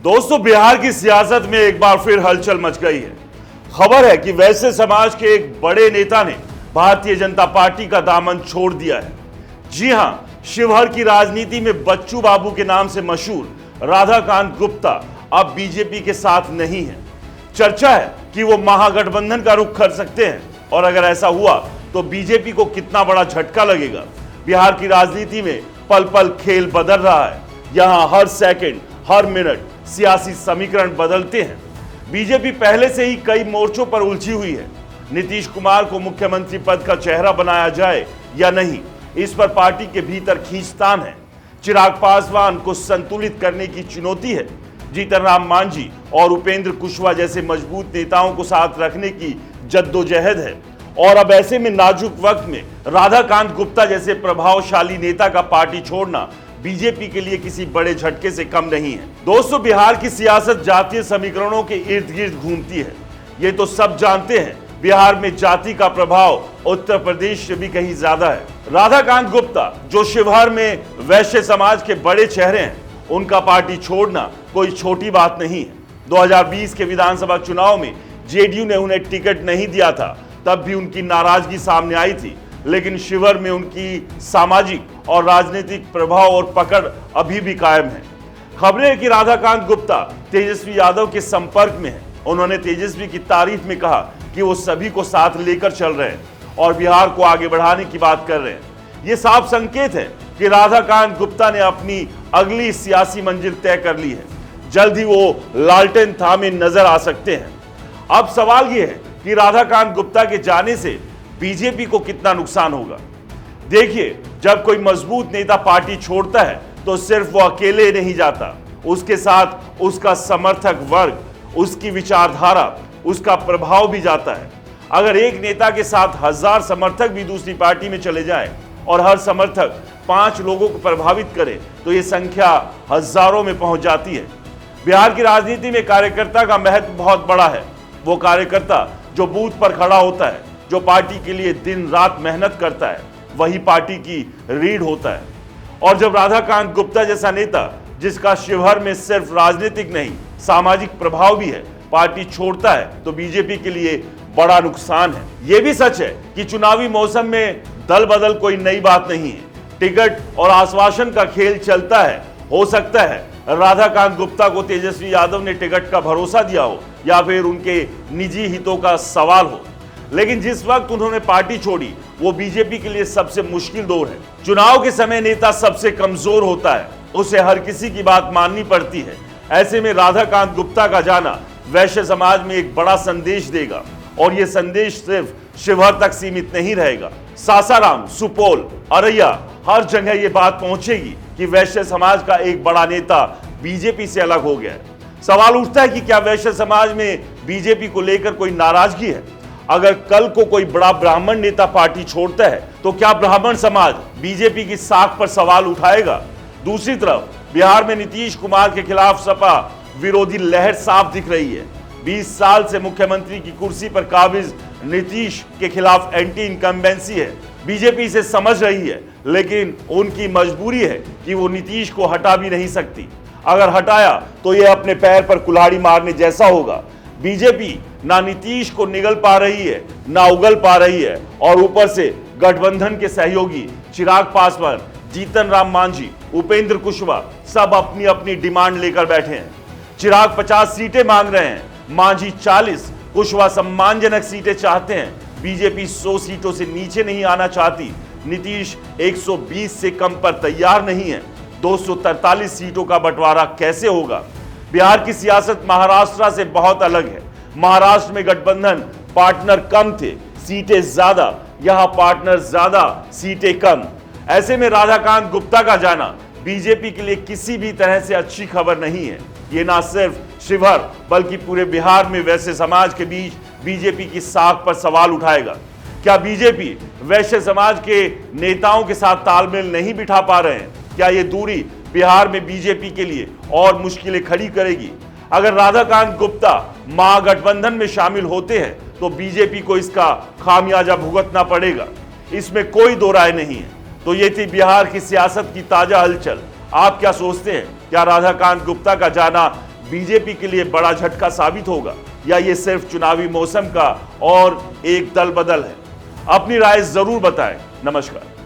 दोस्तों, बिहार की सियासत में एक बार फिर हलचल मच गई है। खबर है कि वैश्य समाज के एक बड़े नेता ने भारतीय जनता पार्टी का दामन छोड़ दिया है। जी हां, शिवहर की राजनीति में बच्चू बाबू के नाम से मशहूर राधाकांत गुप्ता अब बीजेपी के साथ नहीं है। चर्चा है कि वो महागठबंधन का रुख कर सकते हैं और अगर ऐसा हुआ तो बीजेपी को कितना बड़ा झटका लगेगा। बिहार की राजनीति में पल पल खेल बदल रहा है। यहां हर सेकंड, हर मिनट सियासी समीकरण बदलते हैं। बीजेपी पहले से ही कई मोर्चों पर उलझी हुई है। नीतीश कुमार को मुख्यमंत्री पद का चेहरा बनाया जाए या नहीं, इस पर पार्टी के भीतर खींचतान है। चिराग पासवान को संतुलित करने की चुनौती है। जीतन राम मांझी और उपेंद्र कुशवाहा जैसे मजबूत नेताओं को साथ रखने की जद्दोजहद है। और अब ऐसे में नाजुक वक्त में राधाकांत गुप्ता जैसे प्रभावशाली नेता का पार्टी छोड़ना बीजेपी के लिए किसी बड़े झटके से कम नहीं है। दोस्तों, बिहार की सियासत जातीय समीकरणों के इर्द गिर्द घूमती है। ये तो सब जानते हैं। बिहार में जाति का प्रभाव उत्तर प्रदेश से भी कहीं ज्यादा है। राधाकांत गुप्ता जो शिवहर में वैश्य समाज के बड़े चेहरे हैं, उनका पार्टी छोड़ना कोई छोटी बात नहीं है। 2020 के विधानसभा चुनाव में जेडीयू ने उन्हें टिकट नहीं दिया था, तब भी उनकी नाराजगी सामने आई थी। लेकिन शिवहर में उनकी सामाजिक और राजनीतिक प्रभाव और पकड़ अभी भी कायम है। खबरें हैं कि राधाकांत गुप्ता तेजस्वी यादव के संपर्क में हैं। उन्होंने तेजस्वी की तारीफ में कहा कि वो सभी को साथ लेकर चल रहे हैं और बिहार को आगे बढ़ाने की बात कर रहे हैं। ये साफ संकेत है कि राधाकांत गुप्ता ने अपनी अगली सियासी मंजिल तय कर ली है। जल्द ही वो लालटेन थामे नजर आ सकते हैं। अब सवाल ये है कि राधाकांत गुप्ता के जाने से बीजेपी को कितना नुकसान होगा। देखिए, जब कोई मजबूत नेता पार्टी छोड़ता है तो सिर्फ वो अकेले नहीं जाता, उसके साथ उसका समर्थक वर्ग, उसकी विचारधारा, उसका प्रभाव भी जाता है। अगर एक नेता के साथ 1000 समर्थक भी दूसरी पार्टी में चले जाएं और हर समर्थक 5 लोगों को प्रभावित करे तो ये संख्या हजारों में पहुंच जाती है। बिहार की राजनीति में कार्यकर्ता का महत्व बहुत बड़ा है। वो कार्यकर्ता जो बूथ पर खड़ा होता है, जो पार्टी के लिए दिन रात मेहनत करता है, वही पार्टी की रीढ़ होता है। और जब राधाकांत गुप्ता जैसा नेता, जिसका शिवहर में सिर्फ राजनीतिक नहीं सामाजिक प्रभाव भी है, पार्टी छोड़ता है तो बीजेपी के लिए बड़ा नुकसान है। यह भी सच है कि चुनावी मौसम में दल बदल कोई नई बात नहीं है। टिकट और आश्वासन का खेल चलता है। हो सकता है राधाकांत गुप्ता को तेजस्वी यादव ने टिकट का भरोसा दिया हो या फिर उनके निजी हितों का सवाल हो। लेकिन जिस वक्त उन्होंने पार्टी छोड़ी, वो बीजेपी के लिए सबसे मुश्किल दौर है। चुनाव के समय नेता सबसे कमजोर होता है, उसे हर किसी की बात माननी पड़ती है। ऐसे में राधाकांत गुप्ता का जाना वैश्य समाज में एक बड़ा संदेश देगा और यह संदेश सिर्फ शिवहर तक सीमित नहीं रहेगा। सासाराम, सुपौल, अररिया, हर जगह यह बात पहुंचेगी कि वैश्य समाज का एक बड़ा नेता बीजेपी से अलग हो गया है। सवाल उठता है कि क्या वैश्य समाज में बीजेपी को लेकर कोई नाराजगी है? अगर कल को कोई बड़ा ब्राह्मण नेता पार्टी छोड़ता है तो क्या ब्राह्मण समाज बीजेपी की साख पर सवाल उठाएगा? दूसरी तरफ बिहार में नीतीश कुमार के खिलाफ सपा विरोधी लहर साफ दिख रही है। 20 साल से मुख्यमंत्री की कुर्सी पर काबिज नीतीश के खिलाफ एंटी इनकम्बेंसी है। बीजेपी इसे समझ रही है, लेकिन उनकी मजबूरी है कि वो नीतीश को हटा भी नहीं सकती। अगर हटाया तो यह अपने पैर पर कुल्हाड़ी मारने जैसा होगा। बीजेपी ना नीतीश को निगल पा रही है, ना उगल पा रही है, और ऊपर से गठबंधन के सहयोगी चिराग पासवान, जीतन राम मांझी, उपेंद्र कुशवाहा सब अपनी अपनी डिमांड लेकर बैठे हैं। चिराग 50 सीटें मांग रहे हैं, मांझी 40, कुशवाहा सम्मानजनक सीटें चाहते हैं। बीजेपी 100 सीटों से नीचे नहीं आना चाहती। नीतीश 120 से कम पर तैयार नहीं है। 243 सीटों का बंटवारा कैसे होगा? बिहार की सियासत महाराष्ट्र से बहुत अलग है। महाराष्ट्र में गठबंधन पार्टनर कम थे, सीटें ज्यादा। यहां पार्टनर ज्यादा, सीटें कम। ऐसे में राधाकांत गुप्ता का जाना बीजेपी के लिए किसी भी तरह से अच्छी खबर नहीं है। ये ना सिर्फ शिवहर बल्कि पूरे बिहार में वैश्य समाज के बीच बीजेपी की साख पर सवाल उठाएगा। क्या बीजेपी वैश्य समाज के नेताओं के साथ तालमेल नहीं बिठा पा रहे हैं? क्या ये दूरी बिहार में बीजेपी के लिए और मुश्किलें खड़ी करेगी? अगर राधाकांत गुप्ता महागठबंधन में शामिल होते हैं तो बीजेपी को इसका खामियाजा भुगतना पड़ेगा, इसमें कोई दो राय नहीं है। तो ये थी बिहार की सियासत की ताजा हलचल। आप क्या सोचते हैं? क्या राधाकांत गुप्ता का जाना बीजेपी के लिए बड़ा झटका साबित होगा या ये सिर्फ चुनावी मौसम का और एक दल बदल है? अपनी राय जरूर बताएं। नमस्कार।